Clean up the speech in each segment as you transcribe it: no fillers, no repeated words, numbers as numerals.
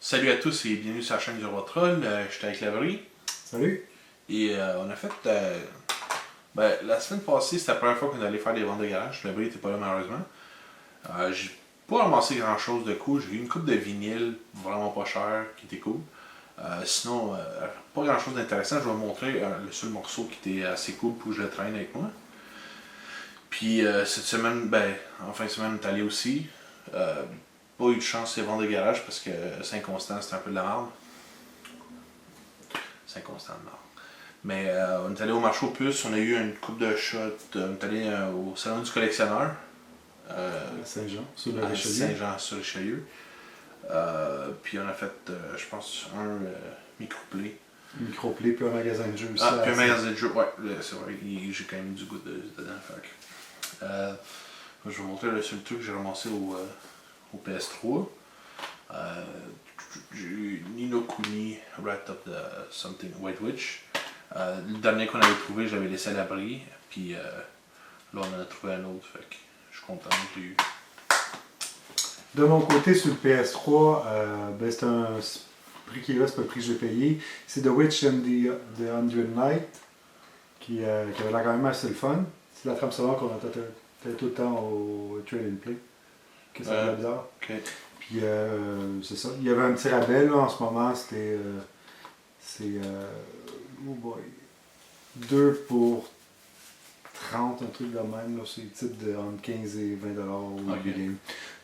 Salut à tous et bienvenue sur la chaîne du Roi Troll. J'étais avec Labri. Salut! Et on a fait. La semaine passée, c'était la première fois qu'on allait faire des ventes de garage. Labri n'était pas là malheureusement. J'ai pas ramassé grand chose de cool. J'ai eu une coupe de vinyle vraiment pas cher qui était cool. Sinon, pas grand chose d'intéressant. Je vais vous montrer le seul morceau qui était assez cool pour que je le traîne avec moi. Puis cette semaine, en fin de semaine, on est allé aussi. Pas eu de chance ces ventes de garage parce que Saint-Constant c'était un peu de la merde. Saint-Constant de merde. Mais on est allé au marché aux puces, on a eu une coupe de shots, on est allé au salon du collectionneur. À Saint-Jean, sur le À Richelieu. Saint-Jean sur Richelieu. Puis on a fait, je pense, un microplay. Microplay, puis un magasin de jeux aussi. Puis un magasin de jeux, ouais, c'est vrai, j'ai quand même eu du goût dedans. Je vais vous montrer le seul truc que j'ai ramassé au PS3. J'ai eu Nino Kuni, Rat of the Something White Witch. Le dernier qu'on avait trouvé, j'avais laissé à l'abri. Puis là, on en a trouvé un autre. Fait que je suis content que j'ai eu. De mon côté, sur le PS3, c'est un prix qui est là, c'est pas le prix que j'ai payé. C'est The Witch and the Hundred Night, qui avait l'air quand même assez le fun. C'est la trame sonore qu'on a fait tout le temps au Trade and Play. Que ça fait bizarre. Okay. Puis c'est ça. Il y avait un petit rabais là, en ce moment, c'est oh boy, 2 pour 30, un truc de même. Là, c'est le type de entre 15 et 20$ au game.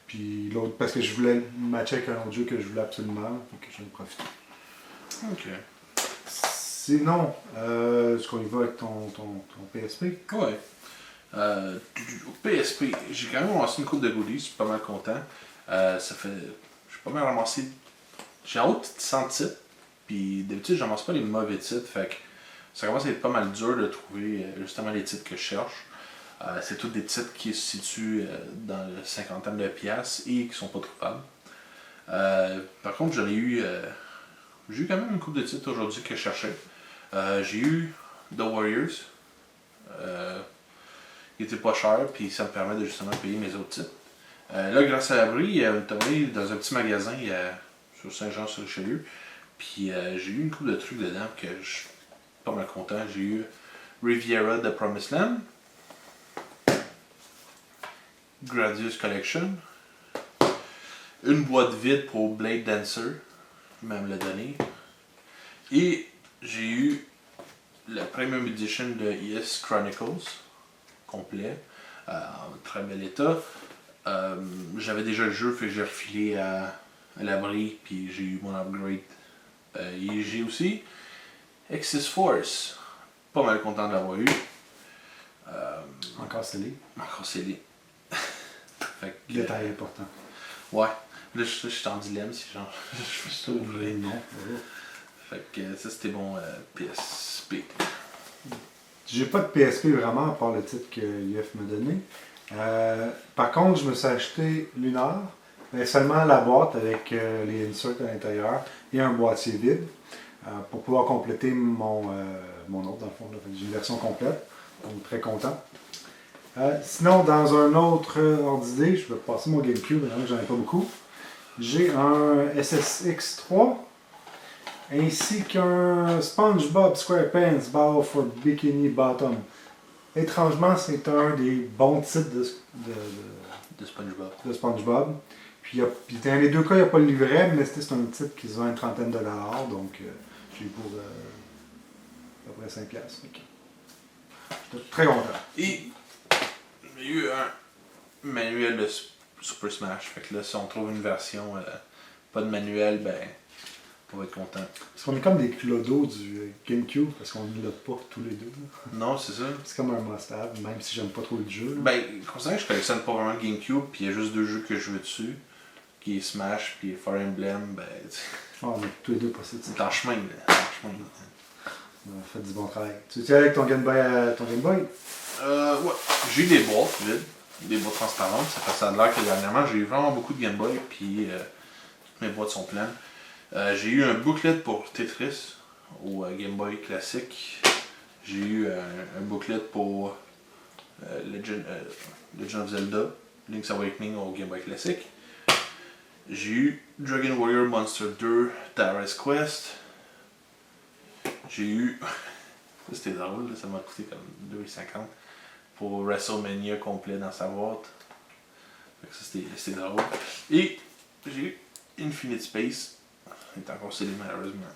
Puis l'autre, parce que je voulais matcher avec un autre jeu que je voulais absolument, donc je viens de profiter. Ok. Sinon, est-ce qu'on y va avec ton PSP? Ouais. Au PSP, j'ai quand même ramassé une coupe de goodies, je suis pas mal content. J'ai pas mal ramassé. J'ai un autre 100 titres, puis d'habitude, je ramasse pas les mauvais titres, fait que ça commence à être pas mal dur de trouver justement les titres que je cherche. C'est tous des titres qui se situent dans le cinquantaine de piastres et qui sont pas trouvables. Par contre, j'ai eu quand même une coupe de titres aujourd'hui que je cherchais. J'ai eu The Warriors. Il était pas cher, puis ça me permet de justement payer mes autres titres. Là, grâce à l'abri, on est allé dans un petit magasin sur Saint-Jean-sur-Richelieu, puis j'ai eu une couple de trucs dedans que je suis pas mal content. J'ai eu Riviera de Promised Land, Gradius Collection, une boîte vide pour Blade Dancer, même l'a donné, et j'ai eu la Premium Edition de ES Chronicles, complet, en très bel état. J'avais déjà le jeu, fait que j'ai refilé à l'abri, puis j'ai eu mon upgrade. Et j'ai aussi Exis Force, pas mal content de l'avoir eu. Encore scellé. Encore scellé. Détail important. Ouais, là je suis en dilemme si genre je fais ça ouvrir. Non. Fait que ça c'était bon PSP. J'ai pas de PSP vraiment, à part le titre que UF m'a donné. Par contre, je me suis acheté Lunar, mais seulement la boîte avec les inserts à l'intérieur et un boîtier vide pour pouvoir compléter mon autre, dans le fond. J'ai une version complète, donc très content. Sinon, dans un autre ordre d'idée, je vais passer mon GameCube, maintenant que j'en ai pas beaucoup. J'ai un SSX3 ainsi qu'un SpongeBob SquarePants Bow for Bikini Bottom. Étrangement, c'est un des bons titres De SpongeBob. de SpongeBob. Puis dans les deux cas, il n'y a pas le livret, mais c'est un titre qui se vend une trentaine de dollars, donc j'ai eu pour à peu près 5$. J'étais très content. Et il y a eu un manuel de Super Smash. Fait que là, si on trouve une version pas de manuel, on va être content. Parce qu'on est comme des clodos du GameCube, parce qu'on ne l'a pas tous les deux. Non, c'est ça. C'est comme un must-have, même si j'aime pas trop le jeu. Considérant que je collectionne pas vraiment le GameCube, puis il y a juste 2 jeux que je veux dessus, qui est Smash puis Fire Emblem, On est tous les deux possibles. c'est en chemin, là. On a fait du bon travail. Tu es avec ton Game Boy? Ouais. J'ai eu des boîtes vides, des boîtes transparentes. Ça a l'air que dernièrement, j'ai eu vraiment beaucoup de Game Boy, puis toutes mes boîtes sont pleines. J'ai eu un booklet pour Tetris au Game Boy classique. J'ai eu un booklet pour Legend of Zelda, Link's Awakening au Game Boy classique. J'ai eu Dragon Warrior Monster 2 Tara's Quest. J'ai eu. Ça c'était drôle, ça m'a coûté comme 2,50 pour WrestleMania complet dans sa boîte. Fait que ça c'était drôle. Et j'ai eu Infinite Space. Il est encore scellé malheureusement.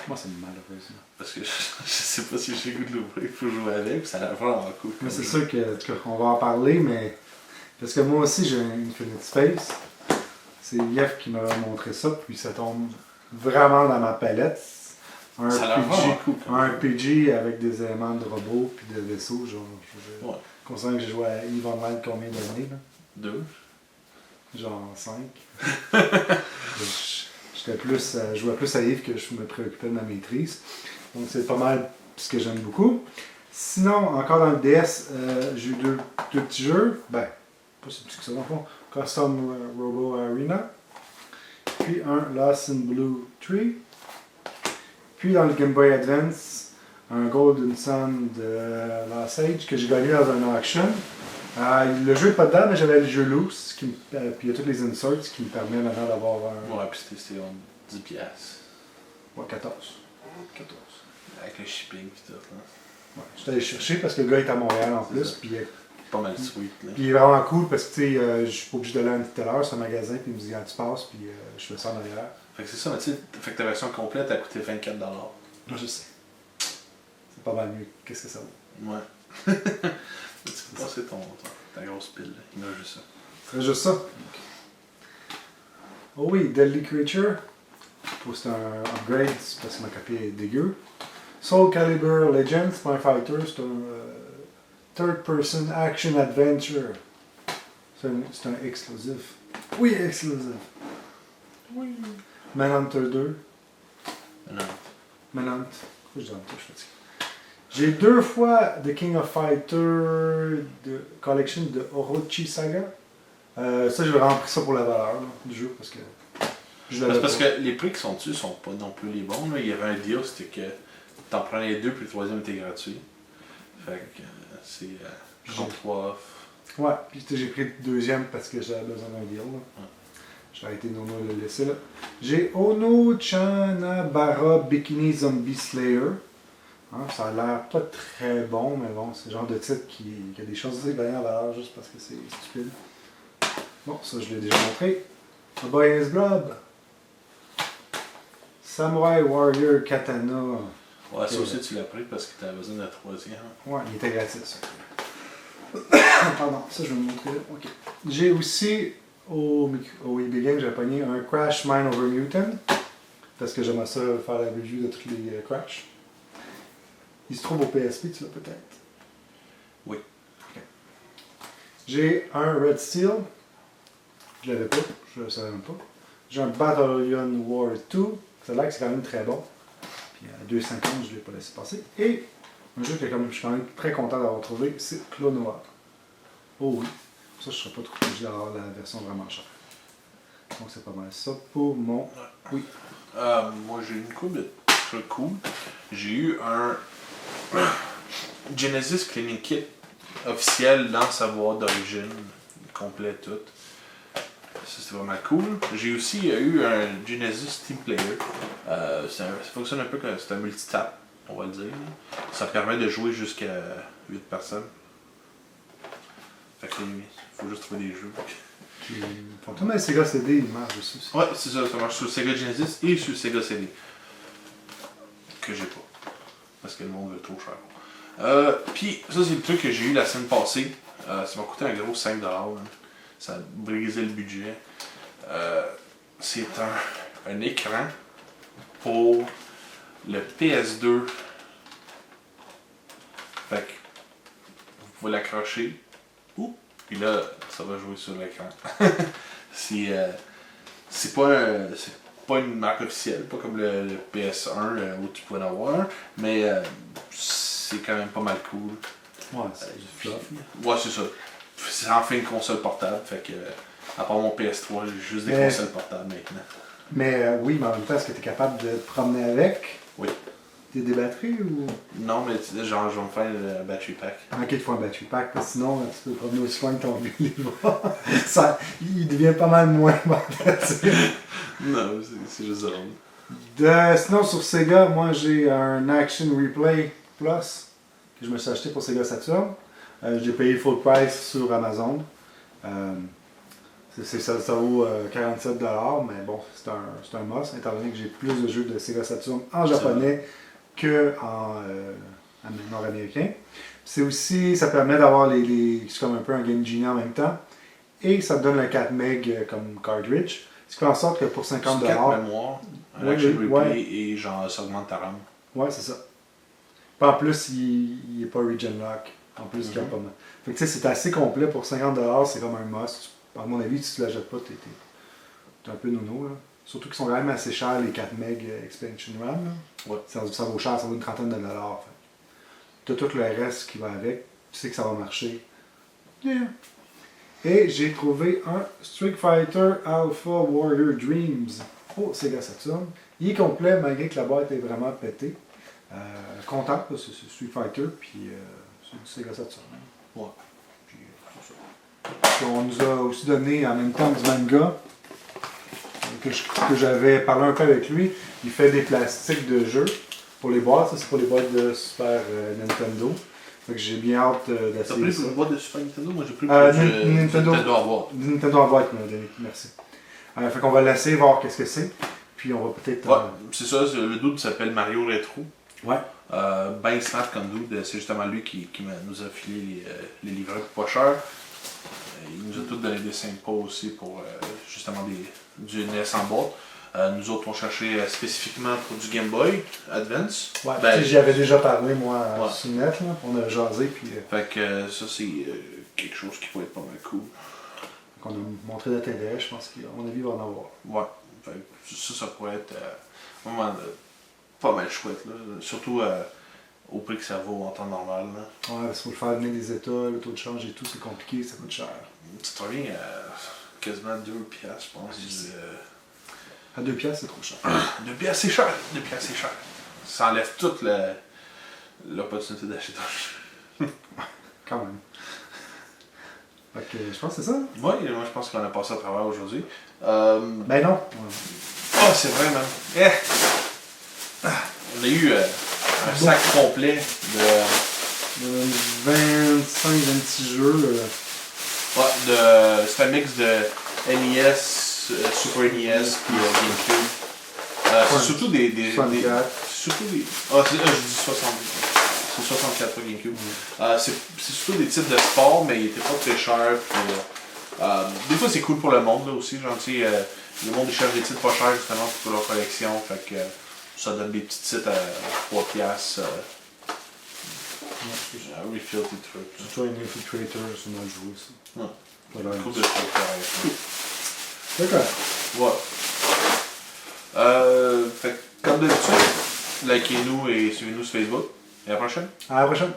Moi, c'est malheureusement. Parce que je sais pas si j'ai le goût de l'ouvrir pour jouer avec, puis ça a l'air vraiment cool. Mais c'est sûr qu'on va en parler, mais. Parce que moi aussi, j'ai un Infinite Space. C'est Yef qui m'a montré ça, puis ça tombe vraiment dans ma palette. Ça a l'air vraiment cool. Un PG avec des éléments de robots puis de vaisseaux, genre. Ouais. Considérant que j'ai joué à EVE Online combien d'années, là? 2. Genre 5. Je jouais plus à EVE que je me préoccupais de ma maîtrise. Donc c'est pas mal ce que j'aime beaucoup. Sinon, encore dans le DS, j'ai eu deux petits jeux. Ben, pas si petits que ça dans le fond. Custom Robo Arena. Puis un Lost in Blue 3. Puis dans le Game Boy Advance, un Golden Sun de Lost Age que j'ai gagné dans un auction. Le jeu n'est pas dedans, mais j'avais le jeu loose, puis il y a tous les inserts qui me permettent maintenant d'avoir un. Ouais, puis c'était 10$. Ouais, 14. Avec le shipping pis tout. Hein. Ouais, je suis allé chercher parce que le gars est à Montréal en plus. Puis pas mal sweet. Là. Puis il est vraiment cool parce que tu sais, je suis pas obligé d'aller à une telle heure sur un magasin, puis il me dit quand tu passes, puis je fais ça en arrière. Fait que c'est ça, mais tu sais, fait que ta version complète a coûté 24$. Moi je sais. C'est pas mal mieux. Qu'est-ce que ça vaut? Ouais. Tu peux passer ta grosse pile. Là. Il me reste juste ça. C'est juste ça. Oh oui, Deadly Creature. C'est un upgrade parce que ma copie est dégueu. Soul Calibur Legends, c'est pas un fighter, c'est un third person action adventure. C'est un exclusif. Oui, exclusif. Oui. Manhunter 2. Non. Manhunt. Pourquoi je dis Hunter, je suis fatigué. J'ai 2 fois The King of Fighter de collection de Orochi Saga. Ça, j'ai vraiment pris ça pour la valeur là, du jeu parce que je l'avais parce pas. que les prix qui sont dessus sont pas non plus les bons. Là. Il y avait un deal, c'était que t'en prenais les 2 puis le troisième était gratuit. Fait que c'est 33 off. Ouais, puis j'ai pris le deuxième parce que j'avais besoin d'un deal. Là. Ouais. J'ai arrêté Nono de le laisser là. J'ai Ono Chanabara Bikini Zombie Slayer. Hein, ça a l'air pas très bon, mais bon, c'est le genre de titre qui a des choses assez gagnées en valeur juste parce que c'est stupide. Bon, ça je l'ai déjà montré. A Boy is Blood. Samurai Warrior Katana. Ouais, ça aussi tu l'as pris parce que t'avais besoin d'un troisième. Ouais, il était gratuit ça. Pardon, ça je vais vous montrer là. Ok. J'ai aussi au eBay Games, j'ai pogné un Crash Mine Over Mutant. Parce que j'aimerais ça faire la review de tous les Crash. Il se trouve au PSP, tu l'as peut-être? Oui. Okay. J'ai un Red Steel. Je l'avais pas, je le savais même pas. J'ai un Battalion War 2. Ça a l'air que c'est quand même très bon. Puis à 2,50, je ne l'ai pas laissé passer. Et un jeu que je suis quand même très content d'avoir trouvé, c'est Clonoa. Oh oui. Ça, je ne serais pas trop obligé d'avoir la version vraiment chère. Donc c'est pas mal ça pour mon. Oui. Moi j'ai une couple de trucs cool. J'ai eu un Genesis Cleaning Kit officiel dans sa boîte d'origine, complet tout. Ça c'était vraiment cool. J'ai aussi eu un Genesis Team Player. Ça fonctionne un peu comme c'est un multitap, on va le dire. Ça permet de jouer jusqu'à 8 personnes. Fait que il faut juste trouver des jeux. Comme le Sega CD, il marche aussi. Ouais, c'est ça, ça marche sur le Sega Genesis et sur le Sega CD. Que j'ai pas. Parce que le monde veut trop cher. Puis, ça, c'est le truc que j'ai eu la semaine passée. Ça m'a coûté un gros 5$. Hein. Ça a brisé le budget. C'est un écran pour le PS2. Fait que vous pouvez l'accrocher. Puis là, ça va jouer sur l'écran. C'est pas une marque officielle, pas comme le PS1 où tu pouvais en avoir, mais c'est quand même pas mal cool. Ouais, c'est du fluff. Ouais, c'est ça. C'est enfin une console portable, fait que à part mon PS3, j'ai juste des consoles portables maintenant. Mais oui, mais en même temps, est-ce que tu es capable de te promener avec? Oui. des batteries ou. Non, mais genre, je vais me faire le battery pack. Ok, il te faut un battery pack, parce que sinon, tu peux te promener aussi loin que ton livre. Il devient pas mal moins bon. Non, c'est juste drôle. Sinon, sur Sega, moi j'ai un Action Replay Plus que je me suis acheté pour Sega Saturn. J'ai payé full price sur Amazon. Ça vaut 47$, mais bon, c'est un must, étant donné que j'ai plus de jeux de Sega Saturn en japonais qu'en nord-américain. C'est aussi, ça permet d'avoir c'est comme un peu un Game Genie en même temps. Et ça te donne le 4 MB comme cartridge. Ce qui fait en sorte que pour 50$. 4 mémoires, un action replay et genre ça augmente ta RAM. Ouais, c'est ça. Puis en plus, il n'est pas Region Lock. En plus, il y a pas mal. Fait que tu sais, c'est assez complet pour 50$, c'est comme un must. À mon avis, si tu ne l'achètes pas, t'es un peu nono. Là. Surtout qu'ils sont quand même assez chers, les 4 MB Expansion RAM. Là. Ouais. Ça vaut cher, ça vaut une trentaine de dollars. Tu as tout le reste qui va avec. Tu sais que ça va marcher. Yeah. Et j'ai trouvé un Street Fighter Alpha Warrior Dreams pour Sega Saturn. Il est complet malgré que la boîte est vraiment pétée. Content, parce que c'est Street Fighter, puis c'est du Sega Saturn. Ouais. Puis, c'est ça. Puis on nous a aussi donné en même temps du manga que j'avais parlé un peu avec lui. Il fait des plastiques de jeux pour les boîtes. Ça, c'est pour les boîtes de Super Nintendo. Fait que j'ai bien hâte d'essayer ça. T'as pris une boîte de Super Nintendo? Moi j'ai pris Nintendo en boîte. Nintendo en boîte, merci. Fait qu'on va laisser voir qu'est-ce que c'est. Puis on va peut-être... Ouais, c'est ça, le dude s'appelle Mario Retro. Ouais. Ben smart comme dude, c'est justement lui qui nous a filé les livreurs pas cher. Il nous a tous donné des sympas aussi pour justement du NES en boîte. Nous autres, on cherchait spécifiquement pour du Game Boy Advance. Ouais, j'y avais déjà parlé, moi, sur le net. Là. On a jasé. Puis, fait que ça, c'est quelque chose qui pourrait être pas mal cool. On a montré notre intérêt, je pense qu'à mon avis, il va en avoir. Ouais, fait que ça pourrait être vraiment pas mal chouette. Là. Surtout au prix que ça vaut en temps normal. Là. Ouais, parce qu'il faut le faire venir des États, le taux de change et tout, c'est compliqué, ça coûte cher. Tu te reviens à quasiment 2$, je pense. À 2$, c'est trop cher. 2$, c'est cher. 2$, c'est cher. Ça enlève toute l'opportunité d'acheter ton jeu. Quand même. Fait que je pense que c'est ça. Oui, moi je pense qu'on a passé à travers aujourd'hui. Ben non. Ah, c'est vrai, man. On a eu un sac complet de 25-26 jeux. Ouais, c'est un mix de NES, Super NES et GameCube. C'est surtout des 64. Surtout des. Ah, je dis 60. C'est 64 pas GameCube. C'est surtout des titres de sport, mais ils étaient pas très chers. Puis, des fois, c'est cool pour le monde là, aussi. Genre, tu sais, le monde ils cherche des titres pas chers justement pour leur collection. Fait que ça donne des petits titres à 3$. Refill tes trucs. C'est toi un Infiltrator, c'est mal joué ça. Ouais. Voilà. Cool de trucs pareil. D'accord. Ouais. Fait que, comme d'habitude, likez-nous et suivez-nous sur Facebook. Et à la prochaine. À la prochaine.